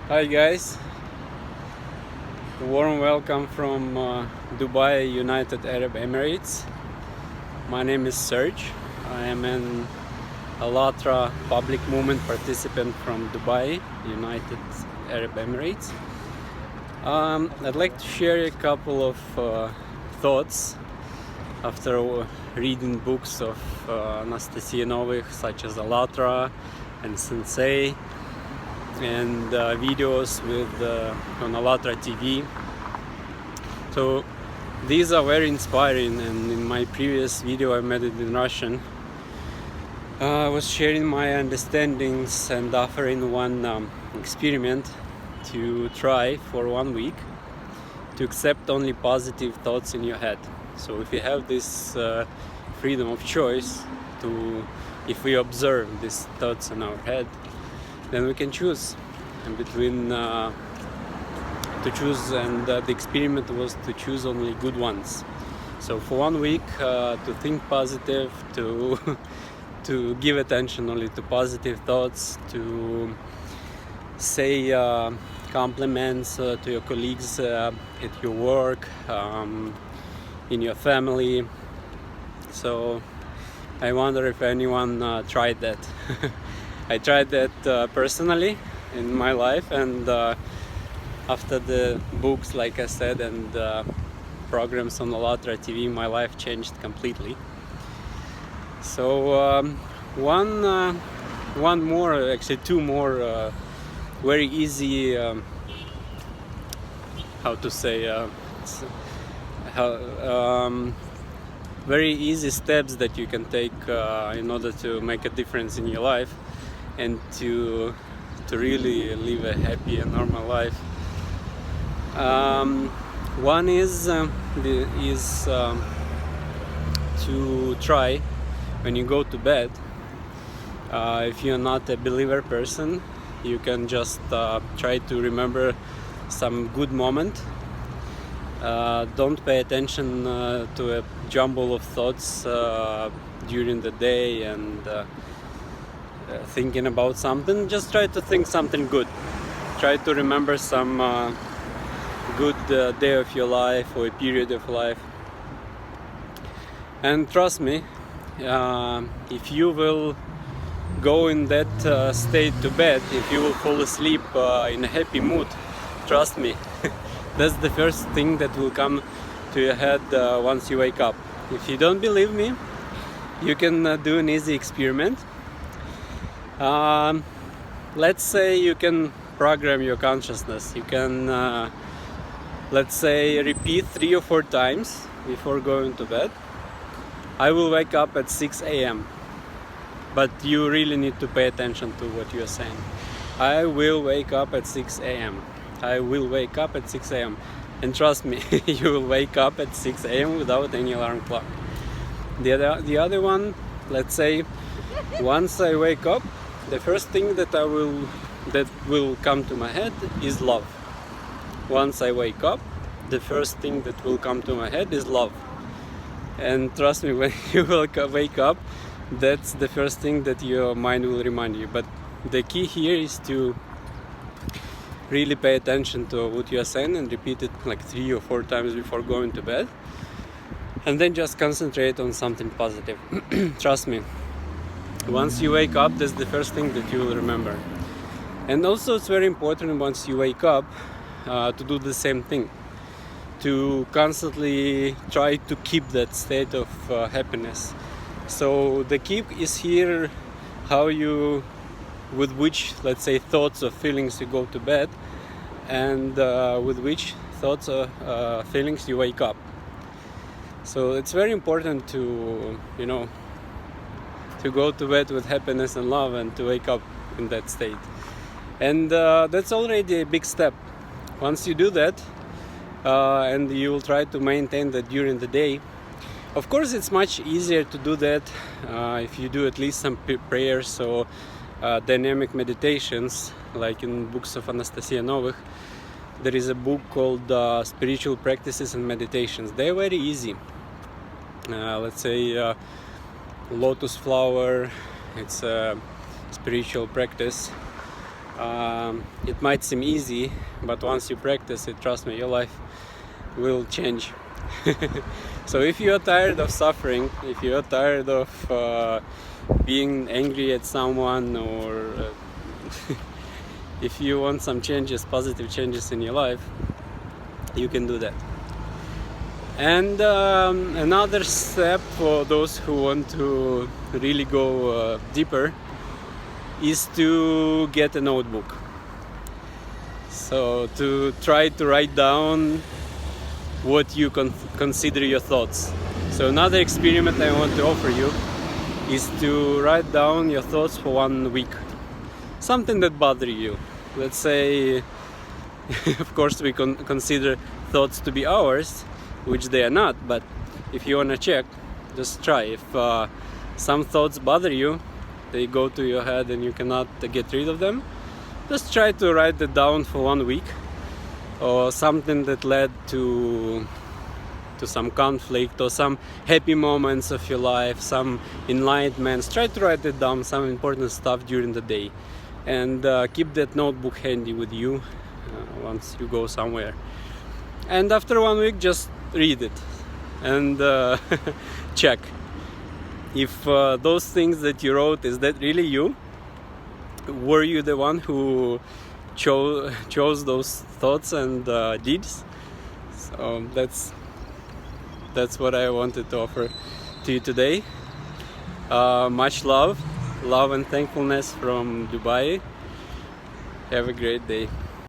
Hi guys, warm welcome from Dubai, United Arab Emirates. My name is Serge. I am an AllatRa public movement participant from Dubai, United Arab Emirates. I'd like to share a couple of thoughts after reading books of Anastasia Novych such as AllatRa and Sensei, and videos with on AllatRa TV. So these are very inspiring, and in my previous video I made it in Russian. I was sharing my understandings and offering one experiment to try for 1 week to accept only positive thoughts in your head. So if you have this freedom of choice if we observe these thoughts in our head, then we can choose between the experiment was to choose only good ones. So for 1 week to think positive, to give attention only to positive thoughts, to say compliments to your colleagues at your work, in your family. So I wonder if anyone tried that. I tried that personally in my life, and after the books, like I said, and programs on AllatRa TV, my life changed completely. So two more very easy, very easy steps that you can take in order to make a difference in your life and to really live a happy and normal life. One is to try when you go to bed. If you're not a believer person, you can just try to remember some good moment. Don't pay attention to a jumble of thoughts during the day and thinking about something. Just try to think something good. Try to remember some good day of your life or a period of life. And trust me, if you will go in that state to bed, if you will fall asleep in a happy mood, trust me, that's the first thing that will come to your head once you wake up. If you don't believe me, you can do an easy experiment. Let's say you can program your consciousness. You can, let's say, repeat 3 or 4 times before going to bed. I will wake up at 6 a.m. But you really need to pay attention to what you're saying. I will wake up at 6 a.m. I will wake up at 6 a.m. And trust me, you will wake up at 6 a.m. without any alarm clock. The other one, let's say, once I wake up, the first thing that will come to my head is love. Once I wake up, the first thing that will come to my head is love. And trust me, when you will wake up, that's the first thing that your mind will remind you. But the key here is to really pay attention to what you are saying and repeat it like 3 or 4 times before going to bed, and then just concentrate on something positive. Trust me, once you wake up, that's the first thing that you will remember. And also it's very important once you wake up to do the same thing, to constantly try to keep that state of happiness. So the key is here with which, let's say, thoughts or feelings you go to bed, and with which thoughts or feelings you wake up. So it's very important to go to bed with happiness and love, and to wake up in that state. And that's already a big step. Once you do that, and you will try to maintain that during the day. Of course, it's much easier to do that if you do at least some prayers or dynamic meditations, like in books of Anastasia Novych. There is a book called Spiritual Practices and Meditations. They're very easy. Let's say lotus flower, it's a spiritual practice. It might seem easy, but once you practice it, trust me, your life will change. So if you are tired of suffering, if you are tired of being angry at someone, or if you want some changes, positive changes in your life, you can do that. And another step for those who want to really go deeper is to get a notebook. So to try to write down what you consider your thoughts. So another experiment I want to offer you is to write down your thoughts for 1 week. Something that bothers you. Let's say, of course, we consider thoughts to be ours, which they are not, but if you want to check, just try. If some thoughts bother you, they go to your head and you cannot get rid of them, just try to write it down for 1 week, or something that led to some conflict or some happy moments of your life, some enlightenments. Try to write it down, some important stuff during the day, and keep that notebook handy with you once you go somewhere. And after 1 week, just read it and check if those things that you wrote, is that really you? Were you the one who chose those thoughts and deeds? So that's what I wanted to offer to you today. Much love and thankfulness from Dubai. Have a great day.